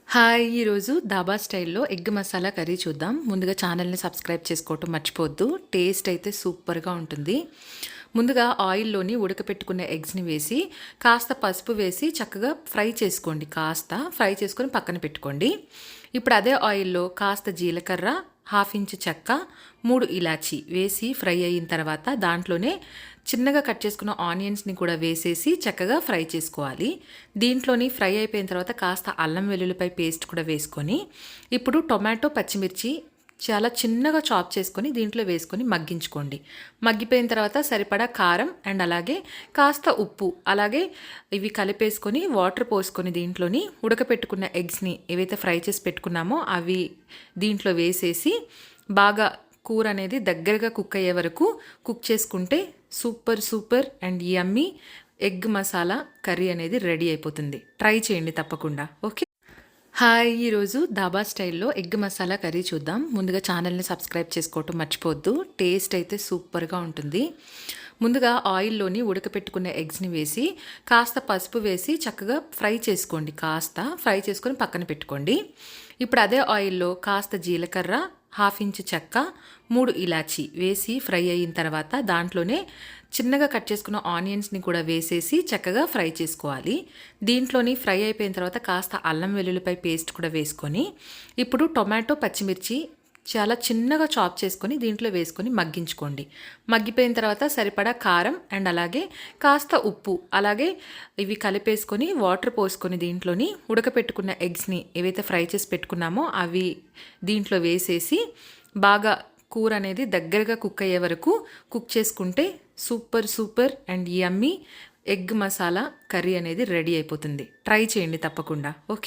Hi! ఈరోజు ధాబా స్టైల్‌లో egg masala curry చూద్దాం. ముందుగా ఛానల్‌ని సబ్స్క్రైబ్ చేసుకోవటం మర్చిపోవద్దు. టేస్ట్ అయితే సూపర్‌గా ఉంటుంది. ముందుగా ఆయిల్‌లోని ఉడకపెట్టుకున్న ఎగ్స్‌ని వేసి, కాస్త పసుపు వేసి చక్కగా ఫ్రై చేసుకోండి. ఫ్రై చేసుకొని పక్కన పెట్టుకోండి. ఇప్పుడు అదే ఆయిల్‌లో కాస్త జీలకర్ర, హాఫ్ ఇంచ్ చెక్క, 3 ఇలాచీ వేసి ఫ్రై అయిన తర్వాత దాంట్లోనే చిన్నగా కట్ చేసుకున్న ఆనియన్స్‌ని కూడా వేసేసి చక్కగా ఫ్రై చేసుకోవాలి. దీంట్లోని ఫ్రై అయిపోయిన తర్వాత కాస్త అల్లం వెల్లుల్లిపాయ పేస్ట్ కూడా వేసుకొని, ఇప్పుడు టొమాటో, పచ్చిమిర్చి చాలా చిన్నగా చాప్ చేసుకొని దీంట్లో వేసుకొని మగ్గించుకోండి. మగ్గిపోయిన తర్వాత సరిపడా కారం అండ్ అలాగే కాస్త ఉప్పు, అలాగే ఇవి కలిపేసుకొని వాటర్ పోసుకొని దీంట్లోని ఉడకపెట్టుకున్న ఎగ్స్‌ని ఏవైతే ఫ్రై చేసి పెట్టుకున్నామో అవి దీంట్లో వేసేసి బాగా కూర అనేది దగ్గరగా కుక్ అయ్యే వరకు కుక్ చేసుకుంటే super and yummy egg masala curry అనేది రెడీ అయిపోతుంది. ట్రై చేయండి తప్పకుండా. ఓకే. హాయ్! ఈరోజు ధాబా స్టైల్‌లో ఎగ్ మసాలా కర్రీ చూద్దాం. ముందుగా ఛానల్‌ని సబ్స్క్రైబ్ చేసుకోవటం మర్చిపోవద్దు. టేస్ట్ అయితే సూపర్‌గా ఉంటుంది. ముందుగా ఆయిల్‌లోని ఉడకపెట్టుకున్న ఎగ్స్‌ని వేసి, కాస్త పసుపు వేసి చక్కగా ఫ్రై చేసుకోండి. ఫ్రై చేసుకొని పక్కన పెట్టుకోండి. ఇప్పుడు అదే ఆయిల్‌లో కాస్త జీలకర్ర, హాఫ్ ఇంచ్ చెక్క, 3 ఇలాచీ వేసి ఫ్రై అయిన తర్వాత దాంట్లోనే చిన్నగా కట్ చేసుకున్న ఆనియన్స్‌ని కూడా వేసేసి చక్కగా ఫ్రై చేసుకోవాలి. దీంట్లోని ఫ్రై అయిపోయిన తర్వాత కాస్త అల్లం వెల్లుల్లిపాయ పేస్ట్ కూడా వేసుకొని, ఇప్పుడు టొమాటో, పచ్చిమిర్చి చాలా చిన్నగా చాప్ చేసుకొని దీంట్లో వేసుకొని మగ్గించుకోండి. మగ్గిపోయిన తర్వాత సరిపడా కారం అండ్ అలాగే కాస్త ఉప్పు, అలాగే ఇవి కలిపేసుకొని వాటర్ పోసుకొని దీంట్లోని ఉడకపెట్టుకున్న ఎగ్స్‌ని ఏవైతే ఫ్రై చేసి పెట్టుకున్నామో అవి దీంట్లో వేసేసి బాగా కూర అనేది దగ్గరగా కుక్ అయ్యే వరకు కుక్ చేసుకుంటే super and yummy egg masala curry అనేది రెడీ అయిపోతుంది. ట్రై చేయండి తప్పకుండా. ఓకే.